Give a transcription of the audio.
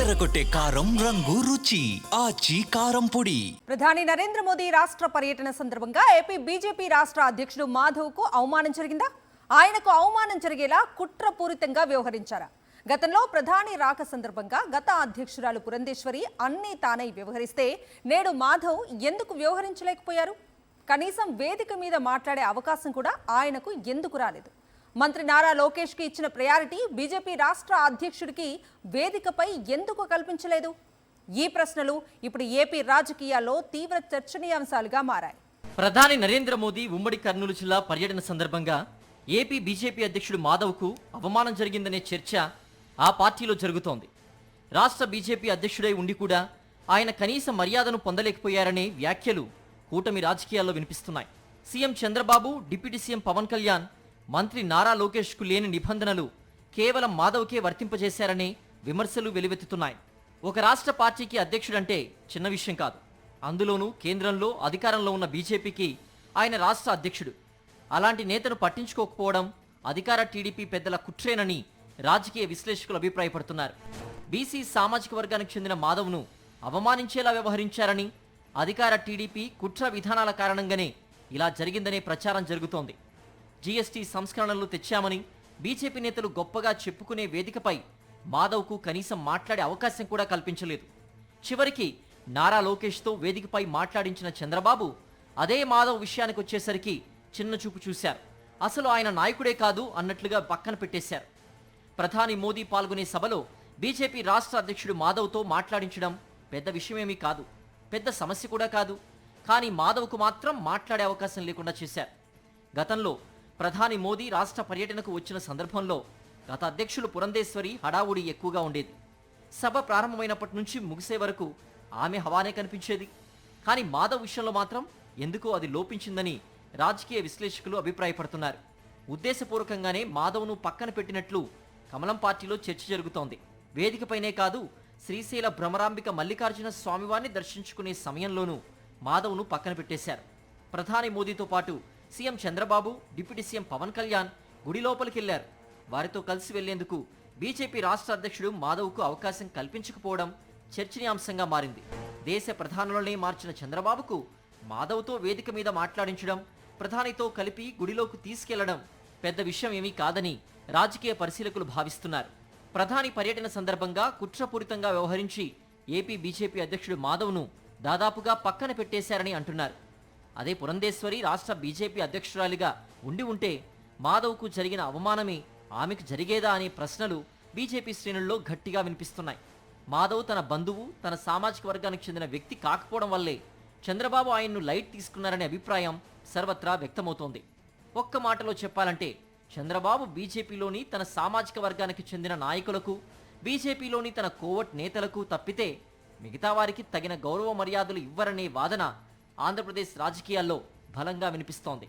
అదరగొట్టే కారం రంగు రుచి ఆచి కారం పొడి. ప్రధాని నరేంద్ర మోదీ రాష్ట్ర పర్యటన సందర్భంగా ఏపీ బీజేపీ రాష్ట్ర అధ్యక్షుడు మాధవ్కు అవమానం జరిగిందా? ఆయనకు అవమానం జరిగేలా కుట్రపూరితంగా వ్యవహరించారా? గతంలో ప్రధాని రాక సందర్భంగా గత అధ్యక్షురాలు పురంధేశ్వరి అన్నీ తానై వ్యవహరిస్తే నేడు మాధవ్ ఎందుకు వ్యవహరించలేకపోయారు? కనీసం వేదిక మీద మాట్లాడే అవకాశం కూడా ఆయనకు ఎందుకు రాలేదు? మంత్రి నారా లోకేష్ కి ఇచ్చిన ప్రయారిటీ బీజేపీ రాష్ట్ర అధ్యక్షుడికి వేదికపై ఎందుకు కల్పించలేదు? ఈ ప్రశ్నలు ఇప్పుడు ఏపీ రాజకీయాల్లో తీవ్ర చర్చనీయాంశాలుగా మారాయి. ప్రధాని నరేంద్ర మోదీ ఉమ్మడి కర్నూలు జిల్లా పర్యటన సందర్భంగా ఏపీ బీజేపీ అధ్యక్షుడు మాధవ్కు అవమానం జరిగిందనే చర్చ ఆ పార్టీలో జరుగుతోంది. రాష్ట్ర బీజేపీ అధ్యక్షుడై ఉండి కూడా ఆయన కనీస మర్యాదను పొందలేకపోయారనే వ్యాఖ్యలు కూటమి రాజకీయాల్లో వినిపిస్తున్నాయి. CM Chandrababu, deputy CM Pawan Kalyan, మంత్రి నారా లోకేష్కు లేని నిబంధనలు కేవలం మాధవ్కే వర్తింపజేశారనే విమర్శలు వెలువెత్తుతున్నాయి. ఒక రాష్ట్ర పార్టీకి అధ్యక్షుడంటే చిన్న విషయం కాదు. అందులోనూ కేంద్రంలో అధికారంలో ఉన్న బీజేపీకి ఆయన రాష్ట్ర అధ్యక్షుడు. అలాంటి నేతను పట్టించుకోకపోవడం అధికార టీడీపీ పెద్దల కుట్రేనని రాజకీయ విశ్లేషకులు అభిప్రాయపడుతున్నారు. బీసీ సామాజిక వర్గానికి చెందిన మాధవ్ను అవమానించేలా వ్యవహరించారని, అధికార టీడీపీ కుట్ర విధానాల కారణంగానే ఇలా జరిగిందనే ప్రచారం జరుగుతోంది. జీఎస్టీ సంస్కరణలు తెచ్చామని బీజేపీ నేతలు గొప్పగా చెప్పుకునే వేదికపై మాధవ్కు కనీసం మాట్లాడే అవకాశం కూడా కల్పించలేదు. చివరికి నారా లోకేష్తో వేదికపై మాట్లాడించిన చంద్రబాబు అదే మాధవ్ విషయానికి వచ్చేసరికి చిన్న చూపు చూశారు. అసలు ఆయన నాయకుడే కాదు అన్నట్లుగా పక్కన పెట్టేశారు. ప్రధాని మోదీ పాల్గొనే సభలో బీజేపీ రాష్ట్ర అధ్యక్షుడు మాధవ్తో మాట్లాడించడం పెద్ద విషయమేమీ కాదు, పెద్ద సమస్య కూడా కాదు. కానీ మాధవ్కు మాత్రం మాట్లాడే అవకాశం లేకుండా చేశారు. గతంలో ప్రధాని మోదీ రాష్ట్ర పర్యటనకు వచ్చిన సందర్భంలో గత అధ్యక్షులు పురంధేశ్వరి హడావుడి ఎక్కువగా ఉండేది. సభ ప్రారంభమైనప్పటి నుంచి ముగిసే వరకు ఆమె హవానే కనిపించేది. కానీ మాధవ్ విషయంలో మాత్రం ఎందుకో అది లోపించిందని రాజకీయ విశ్లేషకులు అభిప్రాయపడుతున్నారు. ఉద్దేశపూర్వకంగానే మాధవ్ను పక్కన పెట్టినట్లు కమలం పార్టీలో చర్చ జరుగుతోంది. వేదికపైనే కాదు, శ్రీశైల భ్రమరాంబిక మల్లికార్జున స్వామివారిని దర్శించుకునే సమయంలోనూ మాధవ్ను పక్కన పెట్టేశారు. ప్రధాని మోదీతో పాటు CM Chandrababu, deputy CM Pawan Kalyan గుడి లోపలికి వెళ్లారు. వారితో కలిసి వెళ్లేందుకు బీజేపీ రాష్ట్ర అధ్యక్షుడు మాధవ్కు అవకాశం కల్పించకపోవడం చర్చనీయాంశంగా మారింది. దేశ ప్రధానులనే మార్చిన చంద్రబాబుకు మాధవ్తో వేదిక మీద మాట్లాడించడం, ప్రధానితో కలిపి గుడిలోకి తీసుకెళ్లడం పెద్ద విషయం ఏమీ కాదని రాజకీయ పరిశీలకులు భావిస్తున్నారు. ప్రధాని పర్యటన సందర్భంగా కుట్రపూరితంగా వ్యవహరించి ఏపీ బీజేపీ అధ్యక్షుడు మాధవ్ను దాదాపుగా పక్కన పెట్టేశారని అంటున్నారు. అదే పురంధేశ్వరి రాష్ట్ర బీజేపీ అధ్యక్షురాలిగా ఉండి ఉంటే మాధవ్కు జరిగిన అవమానమే ఆమెకు జరిగేదా అనే ప్రశ్నలు బీజేపీ శ్రేణుల్లో గట్టిగా వినిపిస్తున్నాయి. మాధవ్ తన బంధువు, తన సామాజిక వర్గానికి చెందిన వ్యక్తి కాకపోవడం వల్లే చంద్రబాబు ఆయన్ను లైట్ తీసుకున్నారనే అభిప్రాయం సర్వత్రా వ్యక్తమవుతోంది. ఒక్క మాటలో చెప్పాలంటే చంద్రబాబు బీజేపీలోని తన సామాజిక వర్గానికి చెందిన నాయకులకు, బీజేపీలోని తన కోవట్ నేతలకు తప్పితే మిగతా వారికి తగిన గౌరవ మర్యాదలు ఇవ్వరనే వాదన ఆంధ్రప్రదేశ్ రాజకీయాల్లో బలంగా వినిపిస్తోంది.